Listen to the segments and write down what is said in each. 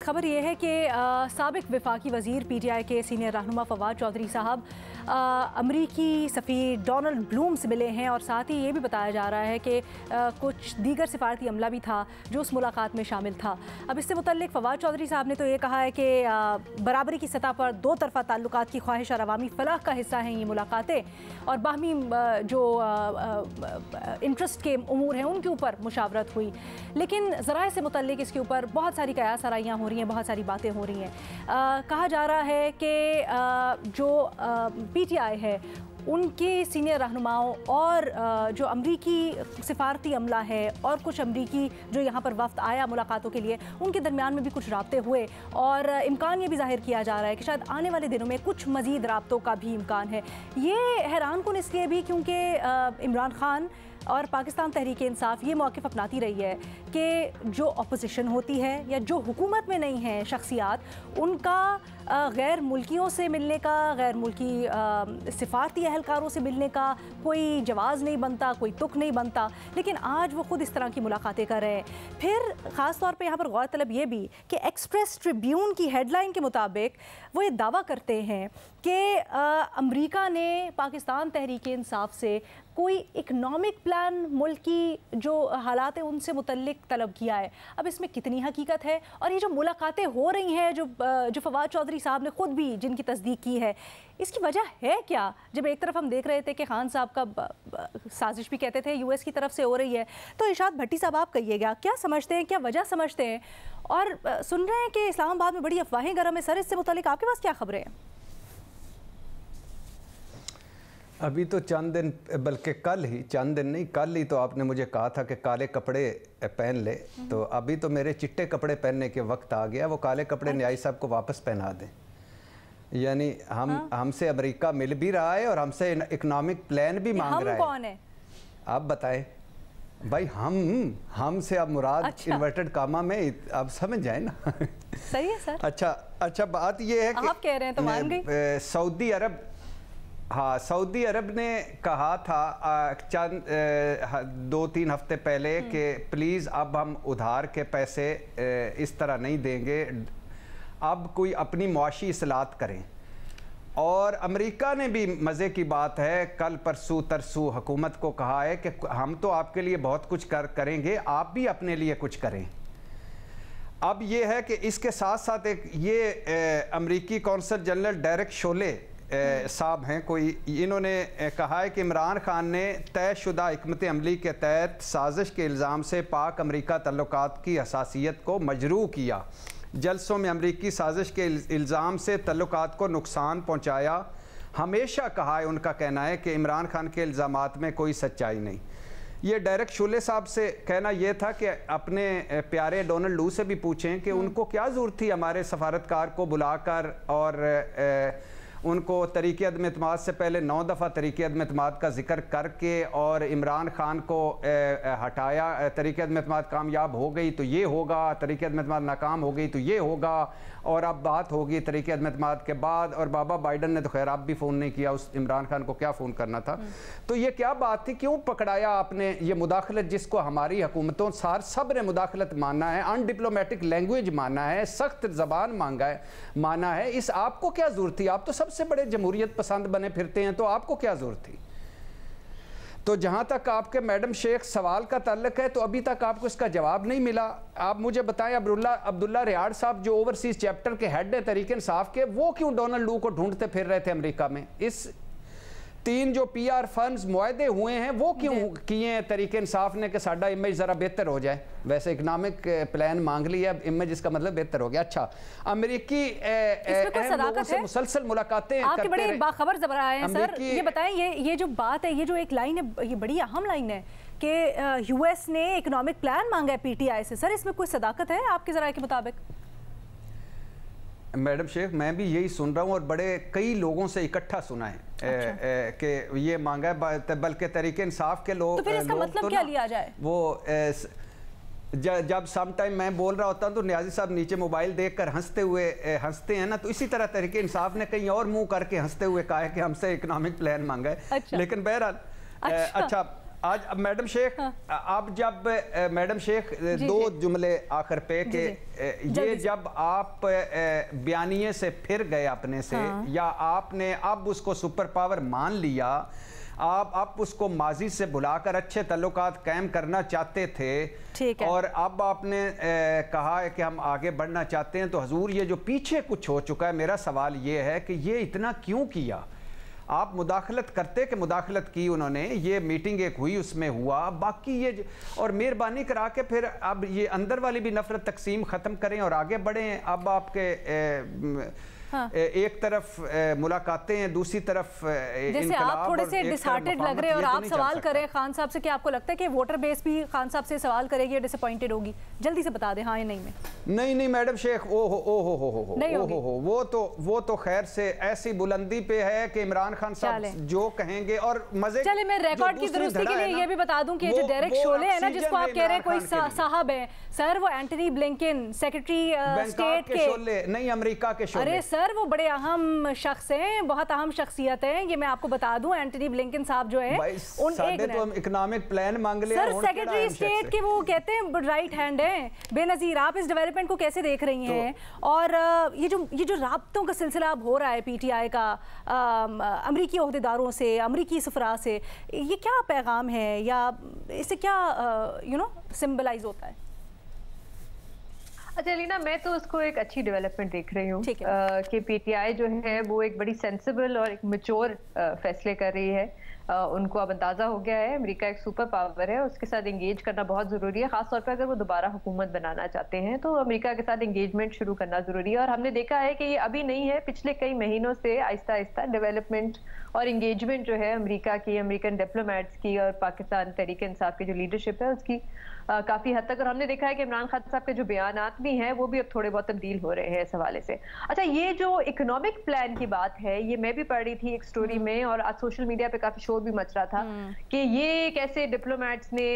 खबर ये है कि साबिक वफाकी वज़ीर PTI के सीनियर रहनुमा फवाद चौधरी साहब अमरीकी सफ़ीर डोनाल्ड ब्लूम से मिले हैं और साथ ही ये भी बताया जा रहा है कि कुछ दीगर सिफारती अमला भी था जो उस मुलाकात में शामिल था। अब इससे मुतल्लिक़ फवाद चौधरी साहब ने तो ये कहा है कि बराबरी की सतह पर दो तरफ़ा ताल्लुकात की ख्वाहिश और अवामी फलाह का हिस्सा हैं ये मुलाकातें, और बाहमी जो इंटरेस्ट के उमूर हैं उनके ऊपर मुशावरत हुई। लेकिन ज़राए से मुतल्लिक़ इसके ऊपर बहुत सारी कयास आराइयाँ हो रही हैं, बहुत सारी बातें हो रही हैं। कहा जा रहा है कि जो PTI है उनके सीनियर रहनुमाओं और जो अमरीकी सिफारती अमला है और कुछ अमरीकी जो यहाँ पर वफ़द आया मुलाकातों के लिए, उनके दरमियान में भी कुछ राब्ते हुए और इम्कान ये भी ज़ाहिर किया जा रहा है कि शायद आने वाले दिनों में कुछ मज़ीद राब्तों का भी इम्कान है। ये हैरान कुन इसलिए भी क्योंकि इमरान खान और पाकिस्तान तहरीक इंसाफ ये मौक़िफ़ अपनाती रही है कि जो अपोजिशन होती है या जो हुकूमत में नहीं है शख्सियात, उनका गैर मुल्कियों से मिलने का, गैर मुल्की सिफारती अहलकारों से मिलने का कोई जवाज़ नहीं बनता, कोई तुक नहीं बनता। लेकिन आज वो ख़ुद इस तरह की मुलाकातें कर रहे हैं। फिर ख़ास तौर पे यहाँ पर गौर तलब ये भी कि एक्सप्रेस ट्रिब्यून की हेडलाइन के मुताबिक वो ये दावा करते हैं कि अमरीका ने पाकिस्तान तहरीक इंसाफ से कोई इकनॉमिक प्लान मुल्क की जो हालात हैं उनसे मुतल्लिक तलब किया है। अब इसमें कितनी हकीकत है, और ये जो मुलाकातें हो रही हैं जो फवाद चौधरी साहब ने ख़ुद भी जिनकी तस्दीक की है, इसकी वजह है क्या? जब एक तरफ हम देख रहे थे कि खान साहब का साजिश भी कहते थे US की तरफ से हो रही है, तो इरशाद भट्टी साहब आप कहिएगा क्या समझते हैं, क्या वजह समझते हैं? और सुन रहे हैं कि इस्लामाबाद में बड़ी अफवाहें गर्म है सर, इससे मुतल्लिक आपके पास क्या खबरें हैं? अभी तो चंद दिन, बल्कि कल ही, चंद दिन नहीं कल ही तो आपने मुझे कहा था कि काले कपड़े पहन ले, तो अभी तो मेरे चिट्टे कपड़े पहनने के वक्त आ गया। वो काले कपड़े न्याई साहब को वापस पहना दें। यानी हमसे अमेरिका मिल भी रहा है और हमसे इकोनॉमिक प्लान भी मांग रहा है। कौन है आप बताएं भाई? हमसे अब मुराद अच्छा। इन्वर्टेड कामा में, आप समझ जाए ना। सही है सर। अच्छा बात ये है कि आप कह रहे हैं तो मान गई। सऊदी अरब, हाँ, सऊदी अरब ने कहा था चंद 2-3 हफ्ते पहले कि प्लीज़ अब हम उधार के पैसे इस तरह नहीं देंगे, अब कोई अपनी मुआशी इस्लाहत करें। और अमेरिका ने भी मज़े की बात है कल परसों तरसों हुकूमत को कहा है कि हम तो आपके लिए बहुत कुछ करेंगे, आप भी अपने लिए कुछ करें। अब ये है कि इसके साथ साथ एक ये अमेरिकी कौंसल जनरल डेरेक शोले साहब हैं कोई, इन्होंने कहा है कि इमरान खान ने तयशुदा हिकमत अमली के तहत साजिश के इल्ज़ाम से पाक अमरीका तल्लुकात की हसासियत को मजरूह किया। जलसों में अमरीकी साजिश के इल्ज़ाम से तल्लुकात को नुकसान पहुँचाया। हमेशा कहा है, उनका कहना है कि इमरान खान के इल्ज़ामात में कोई सच्चाई नहीं। ये डायरेक्ट शोले साहब से कहना यह था कि अपने प्यारे डोनाल्ड लू से भी पूछें कि उनको क्या ज़रूरत थी हमारे सफारतकार को बुलाकर और उनको तरीक़े अदम एतमाद से पहले 9 दफ़ा तरीक़े अदम एतमाद का जिक्र करके और इमरान खान को हटाया। तरीक़े अदम एतमाद कामयाब हो गई तो ये होगा, तरीक़े अदम एतमाद नाकाम हो गई तो ये होगा, और अब बात होगी तरीक़े अदम एतमाद के बाद। और बाबा बाइडन ने तो खैर आप भी फ़ोन नहीं किया, उस इमरान खान को क्या फ़ोन करना था। तो ये क्या बात थी, क्यों पकड़ाया आपने ये मुदाखलत, जिसको हमारी हुकूमतों सब ने मुदाखलत माना है, अनडिप्लोमेटिक लैंग्वेज माना है, सख्त ज़बान माना है। इस आपको क्या ज़रूरत थी? आप तो सबसे बड़े जमहूरियत पसंद बने फिरते हैं, तो आपको क्या ज़रूरत थी? तो जहाँ तक आपके मैडम शेख सवाल का ताल्लुक है, तो अभी तक आपको इसका जवाब नहीं मिला। आप मुझे बताएं, अब्दुल्ला रियाड़ साहब जो ओवरसीज़ चैप्टर के हेड है तहरीक इंसाफ के, वो क्यों डोनाल्ड लू को ढूंढते फिर रहे थे अमेरिका में? इस 3 जो PR फर्म्स मुआहदे हुए हैं वो क्यों किए हैं तहरीक इंसाफ ने कि साडा इमेज ज़रा बेहतर हो जाए? वैसे इकनॉमिक प्लान मांग लिया, इमेज इसका मतलब बेहतर हो गया। अच्छा, अमेरिकी लोगों से मुसलसल मुलाकातें आपके बड़े बाखबर ज़बर आए हैं सर। ये बताएं, ये जो बात है, ये जो एक लाइन है, ये बड़ी अहम लाइन है कि US ने इकनॉमिक प्लान मांगा है PTI से। सर, इसमें कोई सदाकत है आपके ज़राए के मुताबिक? मैडम शेख, मैं भी यही सुन रहा हूँ और बड़े कई लोगों से इकट्ठा सुना है कि ये मांगा है, बल्कि तहरीक इंसाफ के लोग। तो फिर इसका मतलब क्या लिया जाए? वो जब सम टाइम मैं बोल रहा होता हूँ तो न्याजी साहब नीचे मोबाइल देखकर हंसते हैं ना, तो इसी तरह तहरीक इंसाफ ने कहीं और मुंह करके हंसते हुए कहा है कि हमसे इकोनॉमिक प्लान मांगा है। अच्छा। लेकिन बहरहाल अच्छा آج میڈم شیخ آپ جب میڈم شیخ دو جملے آخر پہ کہ یہ جب آپ بیانیے سے پھر گئے اپنے سے یا آپ نے اب اس کو سپر پاور مان لیا، آپ اس کو ماضی سے بھلا کر اچھے تعلقات قائم کرنا چاہتے تھے اور اب آپ نے کہا ہے کہ ہم آگے بڑھنا چاہتے ہیں، تو حضور یہ جو پیچھے کچھ ہو چکا ہے، میرا سوال یہ ہے کہ یہ اتنا کیوں کیا؟ آپ مداخلت کرتے کہ مداخلت کی انہوں نے، یہ میٹنگ ایک ہوئی اس میں ہوا، باقی یہ اور مہربانی کرا کے پھر اب یہ اندر والی بھی نفرت تقسیم ختم کریں اور آگے بڑھیں۔ اب آپ کے ایک طرف ملاقاتیں ہیں، دوسری طرف جیسے آپ تھوڑے سے ڈسہارٹڈ لگ رہے اور آپ سوال کریں خان صاحب سے کہ آپ کو لگتا ہے کہ ووٹر بیس بھی خان صاحب سے سوال کرے گی یا ڈس اپوائنٹڈ ہوگی؟ جلدی سے بتا دیں ہاں یا نہیں میں۔ نہیں میڈم شیخ وہ تو خیر سے ایسی بلندی پہ ہے کہ عمران خان صاحب جو کہیں گے اور مزے۔ چلے میں ریکارڈ کی درستی کے لیے یہ بھی بتا دوں کہ جو ڈیرک شولے ہے نا جس کو آپ کہہ رہے ہیں کوئی صاحب ہیں سر، وہ اینٹنی بلنکن سیکرٹری اسٹیٹ کے شولے نہیں، امریکہ کے شولے۔ ارے سر وہ بڑے اہم شخص ہیں، بہت اہم شخصیت ہیں، یہ میں آپ کو بتا دوں۔ اینٹنی بلنکن صاحب جو ہیں تو ہم اکنامک پلان مانگ لیں سر، سیکرٹری اسٹیٹ کے وہ کہتے ہیں رائٹ ہینڈ ہیں۔ بے نظیر آپ اس ڈیولپمنٹ کو کیسے دیکھ رہی ہیں؟ اور یہ جو رابطوں کا سلسلہ اب ہو رہا ہے پی ٹی آئی کا امریکی عہدیداروں سے، امریکی سفراء سے، یہ کیا پیغام ہے یا اس سے کیا سمبلائز ہوتا ہے؟ اچھا لینا، میں تو اس کو ایک اچھی ڈیولپمنٹ دیکھ رہی ہوں کہ پی ٹی آئی جو ہے وہ ایک بڑی سینسیبل اور ایک میچور فیصلے کر رہی ہے۔ ان کو اب اندازہ ہو گیا ہے امریکہ ایک سپر پاور ہے، اس کے ساتھ انگیج کرنا بہت ضروری ہے، خاص طور پہ اگر وہ دوبارہ حکومت بنانا چاہتے ہیں تو امریکہ کے ساتھ انگیجمنٹ شروع کرنا ضروری ہے۔ اور ہم نے دیکھا ہے کہ یہ ابھی نہیں ہے، پچھلے کئی مہینوں سے آہستہ آہستہ ڈیولپمنٹ اور انگیجمنٹ جو ہے امریکہ کی، امریکن ڈپلومیٹس کی اور پاکستان تحریک انصاف کی جو لیڈرشپ ہے اس کی کافی حد تک، اور ہم نے دیکھا ہے کہ عمران خان صاحب کے جو بیانات بھی ہیں وہ بھی اب تھوڑے بہت تبدیل ہو رہے ہیں اس حوالے سے۔ اچھا یہ جو اکنامک پلان کی بات ہے، یہ میں بھی پڑھ رہی تھی ایک سٹوری میں اور آج سوشل میڈیا پہ کافی شور بھی مچ رہا تھا کہ یہ کیسے ڈپلومیٹس نے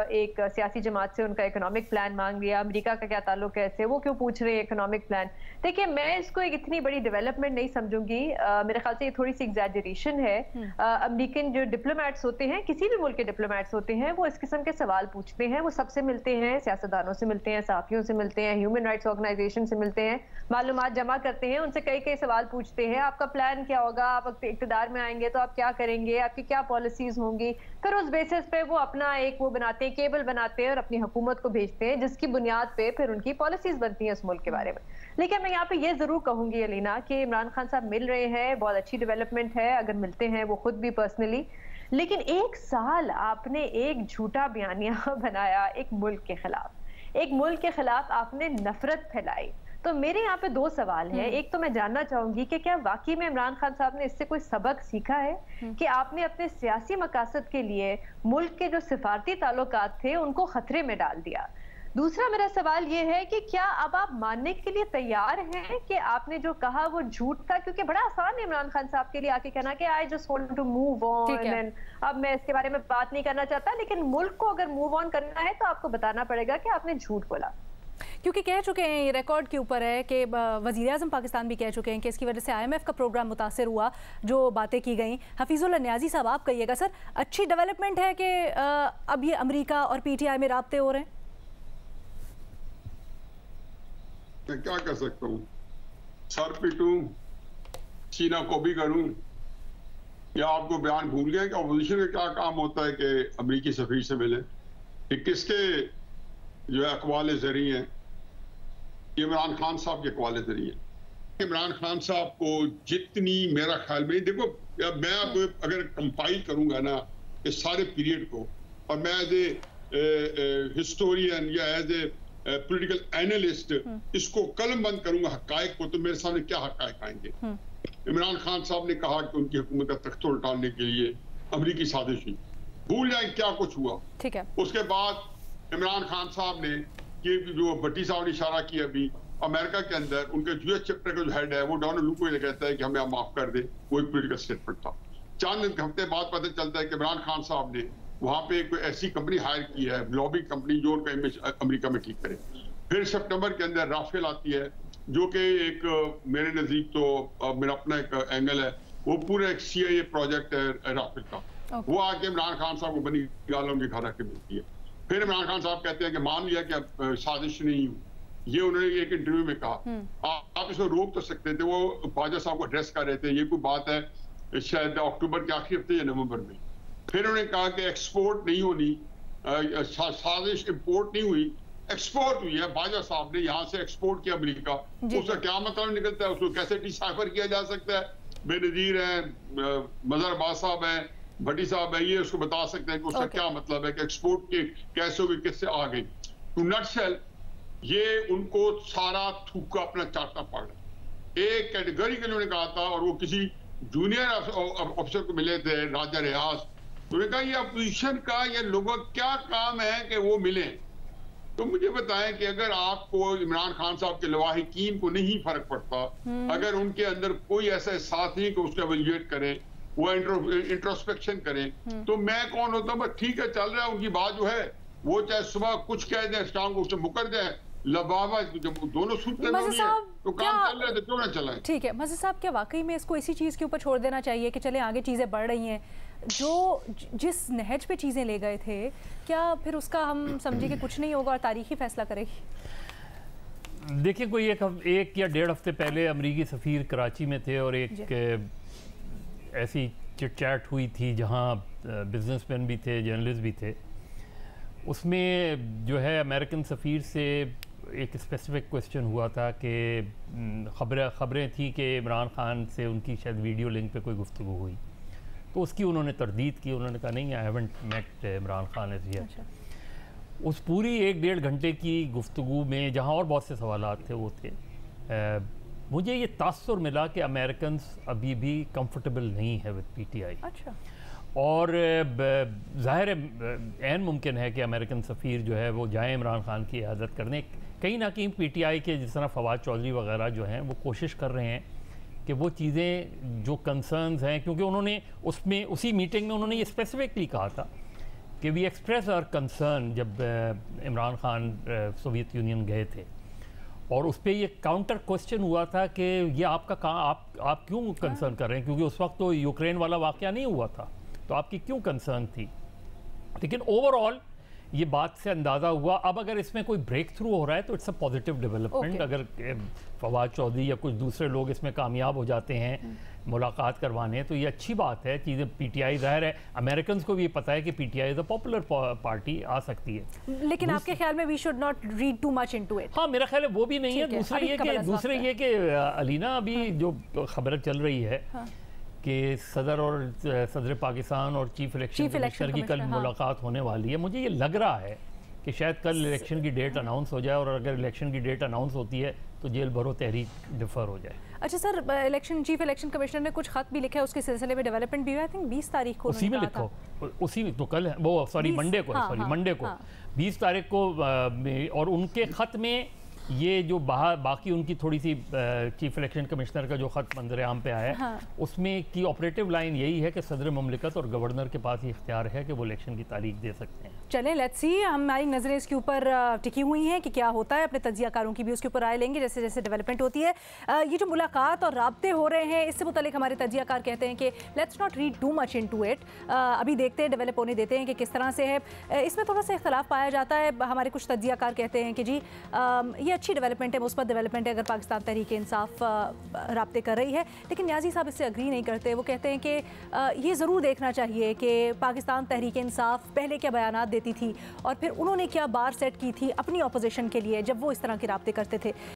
ایک سیاسی جماعت سے ان کا اکنامک پلان مانگ لیا، امریکہ کا کیا تعلق ہے ایسے، وہ کیوں پوچھ رہے ہیں اکنامک پلان؟ دیکھیں میں اس کو ایک اتنی بڑی ڈیولپمنٹ نہیں سمجھوں گی، میرے خیال سے یہ تھوڑی سی ایگزیجریشن ہے۔ امریکن جو ڈپلومیٹس ہوتے ہیں، کسی بھی ملک کے ڈپلومیٹس ہوتے ہیں، وہ اس قسم کے سوال پوچھتے ہیں، وہ سب سے ملتے ہیں، سیاستدانوں سے ملتے ہیں، صحافیوں سے ملتے ہیں، ہیومن رائٹس آرگنائزیشن سے ملتے ہیں، معلومات جمع کرتے ہیں، ان سے کئی سوال پوچھتے ہیں، آپ کا پلان کیا ہوگا، آپ اقتدار میں آئیں گے تو آپ کیا کریں گے، آپ کی کیا پالیسیز ہوں گی، پھر اس بیسس پہ وہ اپنا ایک وہ بناتے ہیں، کیبل بناتے ہیں اور اپنی حکومت کو بھیجتے ہیں جس کی بنیاد پہ پھر ان کی پالیسیز بنتی ہیں اس ملک کے بارے میں۔ لیکن میں یہاں پہ یہ ضرور کہوں گی علینا کہ عمران خان صاحب مل رہے ہیں، بہت اچھی ڈیولپمنٹ ہے اگر ملتے ہیں وہ خود بھی پرسنلی، لیکن ایک سال آپ نے ایک جھوٹا بیانیہ بنایا ایک ملک کے خلاف، ایک ملک کے خلاف آپ نے نفرت پھیلائی۔ تو میرے یہاں پہ دو سوال ہیں، ایک تو میں جاننا چاہوں گی کہ کیا واقعی میں عمران خان صاحب نے اس سے کوئی سبق سیکھا ہے کہ آپ نے اپنے سیاسی مقاصد کے لیے ملک کے جو سفارتی تعلقات تھے ان کو خطرے میں ڈال دیا؟ دوسرا میرا سوال یہ ہے کہ کیا اب آپ ماننے کے لیے تیار ہیں کہ آپ نے جو کہا وہ جھوٹ تھا؟ کیونکہ بڑا آسان ہے عمران خان صاحب کے لیے آ کے کہنا کہ I just want to move on، اب میں اس کے بارے میں بات نہیں کرنا چاہتا، لیکن ملک کو اگر موو آن کرنا ہے تو آپ کو بتانا پڑے گا کہ آپ نے جھوٹ بولا۔ کیونکہ کہہ چکے ہیں، یہ ریکارڈ کے اوپر ہے کہ وزیر اعظم پاکستان بھی کہہ چکے ہیں کہ اس کی وجہ سے IMF کا پروگرام متاثر ہوا، جو باتیں کی گئیں۔ حفیظ اللہ نیازی صاحب آپ کہیے گا سر، اچھی ڈیولپمنٹ ہے کہ اب یہ امریکہ اور پی ٹی آئی میں رابطے ہو رہے ہیں؟ میں کیا کر سکتا ہوں، سر پیٹوں، سینہ کو بھی کروں، یا آپ کو بیان بھول گئے کہ اپوزیشن کا کیا کام ہوتا ہے کہ امریکی سفیر سے ملے؟ کہ کس کے جو ہے اقوال زرعی ہیں؟ یہ عمران خان صاحب کے اقوال زرعی ہیں۔ عمران خان صاحب کو جتنی میرا خیال میں، دیکھو میں اب اگر کمپائل کروں گا نا اس سارے پیریڈ کو، اور میں ایز اے ہسٹورین یا ایز اے پولیٹیکل اینالسٹ اس کو قلم بند کروں گا حقائق کو، تو میرے سامنے کیا حقائق آئیں گے؟ عمران خان صاحب نے کہا کہ ان کی حکومت کا تخت الٹانے کے لیے امریکی سازش ہوئی، بھول جائیں کیا کچھ ہوا۔ اس کے بعد عمران خان صاحب نے یہ جو بٹی صاحب نے اشارہ کیا، ابھی امریکہ کے اندر ان کے US چیپٹر کا جو ہیڈ ہے وہ ڈونلڈ لو کو یہ کہتا ہے کہ ہمیں آپ معاف کر دیں، وہ ایک پولیٹیکل اسٹیٹمنٹ تھا۔ چند ہفتے بعد پتہ چلتا ہے کہ عمران خان صاحب نے وہاں پہ کوئی ایسی کمپنی ہائر کی ہے، لابی کمپنی، جو ان کا امیج امریکہ میں ٹھیک کرے۔ پھر سپٹمبر کے اندر رافیل آتی ہے، جو کہ ایک میرے نزدیک تو میرا اپنا ایک اینگل ہے، وہ پورا ایک CIA پروجیکٹ ہے رافیل کا۔ वो आके इमरान खान साहब को बनी गालों के घर रख के मिलती है। फिर इमरान खान साहब कहते हैं कि मान लिया कि अब साजिश नहीं हुई, ये उन्होंने एक इंटरव्यू में कहा। आप इसको रोक तो सकते थे, वो ख्वाजा साहब को एड्रेस कर रहे थे, ये कोई बात है शायद अक्टूबर के आखिर हफ्ते या नवंबर में। फिर उन्होंने कहा कि एक्सपोर्ट नहीं होनी, साजिश इंपोर्ट नहीं हुई, एक्सपोर्ट हुई है। ख्वाजा साहब ने यहाँ से एक्सपोर्ट किया अमेरिका, उसका क्या मतलब निकलता है, उसको कैसे डिसाइफर किया जा सकता है? बेनजीर है, मजहर अब्बास साहब है, भट्टी साहब है, ये उसको बता सकते हैं कि उसका क्या मतलब है कि एक्सपोर्ट के कैसे होगी, किससे आ गई। टू नटशेल ये उनको सारा थूका अपना चाटना पड़ रहा। एक कैटेगरी के उन्होंने कहा था, और वो किसी जूनियर ऑफिसर को मिले थे, राजा रियाज, उन्होंने कहा ये अपोजिशन का ये लोगों का क्या काम है कि वो मिले। तो मुझे बताएं कि अगर आपको इमरान खान साहब के लवाहिकीन को नहीं फर्क पड़ता, अगर उनके अंदर कोई ऐसा साथ नहीं कि उसको एवेल्युएट करे, वो इंट्रोस्पेक्शन करे, तो मैं कौन होता हूँ? बस ठीक है, चल रहा है उनकी बात जो है, वो चाहे सुबह कुछ कह दें, शाम को उससे मुकर जाए, लबावा जब दोनों सूत्र तो काम चल रहा है तो क्यों ना चलाएं? ठीक है मज़हर साहब, क्या वाकई में इसको इसी चीज़ के ऊपर छोड़ देना चाहिए कि चले आगे चीज़ें बढ़ रही हैं, जो जिस नहज पे चीज़ें ले गए थे, क्या फिर उसका हम समझे कि कुछ नहीं होगा और तारीख ही फैसला करेगी? देखिए, कोई एक या डेढ़ हफ्ते पहले अमरीकी सफ़ीर कराची में थे और एक ऐसी चिट चैट हुई थी जहाँ बिजनेसमैन भी थे, जर्नलिस्ट भी थे। उसमें जो है अमेरिकन सफ़ीर से एक स्पेसिफिक क्वेश्चन हुआ था कि ख़बरें थी कि इमरान खान से उनकी शायद वीडियो लिंक पे कोई गुफ्तगू हुई, तो उसकी उन्होंने तरदीद की। उन्होंने कहा नहीं, I haven't met Imran Khan as yet. उस पूरी एक डेढ़ घंटे की गुफ्तगू में जहाँ और बहुत से सवालात थे वो थे, मुझे ये तासुर मिला कि अमेरिकन अभी भी कंफर्टेबल नहीं है विद पीटीआई। अच्छा। और ज़ाहिर है ऐन मुमकिन है कि अमेरिकन सफ़ीर जो है वो जाए इमरान खान की इयादत करने। कहीं ना कहीं पीटीआई के जिस तरह फवाद चौधरी वगैरह जो हैं वो कोशिश कर रहे हैं कि वो चीज़ें जो कंसर्न्स हैं, क्योंकि उन्होंने उसमें उसी मीटिंग में उन्होंने ये स्पेसिफिकली कहा था कि वी एक्सप्रेस आवर कंसर्न जब इमरान खान सोवियत यूनियन गए थे, और उस पर ये काउंटर क्वेश्चन हुआ था कि ये आपका आप क्यों कंसर्न कर रहे हैं, क्योंकि उस वक्त तो यूक्रेन वाला वाक़या नहीं हुआ था, तो आपकी क्यों कंसर्न थी। लेकिन ओवरऑल ये बात से अंदाज़ा हुआ, अब अगर इसमें कोई ब्रेक थ्रू हो रहा है तो इट्स अ पॉजिटिव डेवलपमेंट। अगर फवाद चौधरी या कुछ दूसरे लोग इसमें कामयाब हो जाते हैं मुलाकात करवाने, तो ये अच्छी बात है। चीज़ें पीटीआई, ज़ाहिर है अमेरिकन को भी पता है कि PTI is a popular party, आ सकती है। लेकिन आपके ख्याल में we should not read too much into it? हाँ, मेरा ख्याल है वो भी नहीं है। दूसरे ये कि अलीना अभी जो खबर चल रही है कि सदर पाकिस्तान और चीफ इलेक्शन कमिश्नर की कल मुलाकात होने वाली है। मुझे ये लग रहा है कि शायद कल इलेक्शन की डेट अनाउंस हो जाए, और अगर इलेक्शन की डेट अनाउंस होती है तो जेल भरो तहरीक डिफर हो जाए। अच्छा सर, चीफ इलेक्शन कमिश्नर ने कुछ खत भी लिखा है, उसके सिलसिले में डेवलपमेंट भी हुआ, आई थिंक 20 तारीख को। उसी में लिखो, उसी तो कल वो सॉरी मंडे को, मंडे को 20 तारीख को। और उनके खत में ये जो बाकी उनकी थोड़ी सी चीफ इलेक्शन कमिश्नर का जो ख़त मंजर आम पे आया है, उसमें की ऑपरेटिव लाइन यही है कि सदर मुमलिकत और गवर्नर के पास ये इख्तियार है कि वो इलेक्शन की तारीख दे सकते हैं। चलें, लेट्स सी, हमारी नज़रें इसके ऊपर टिकी हुई हैं कि क्या होता है। अपने तज्जियाकारों की भी उसके ऊपर राय लेंगे जैसे जैसे डेवलपमेंट होती है। ये जो मुलाकात और राब्ते हो रहे हैं, इससे मुतालिक हमारे तज्जियाकार कहते हैं कि let's not read too much into it. अभी देखते हैं, डेवलप होने देते हैं कि किस तरह से है। इसमें थोड़ा सा इख्तलाफ पाया जाता है। हमारे कुछ तज्जियाकार कहते हैं कि जी ये अच्छी डेवलपमेंट है, मुस्बत डेवलपमेंट है अगर पाकिस्तान तहरीक इंसाफ राब्ते कर रही है। लेकिन न्याजी साहब इससे अग्री नहीं करते। वो कहते हैं कि ये ज़रूर देखना चाहिए कि पाकिस्तान तहरीक इंसाफ पहले क्या बयानात देती थी और फिर उन्होंने क्या बार सेट की थी अपनी अपोजिशन के लिए जब वो इस तरह के राब्ते करते थे।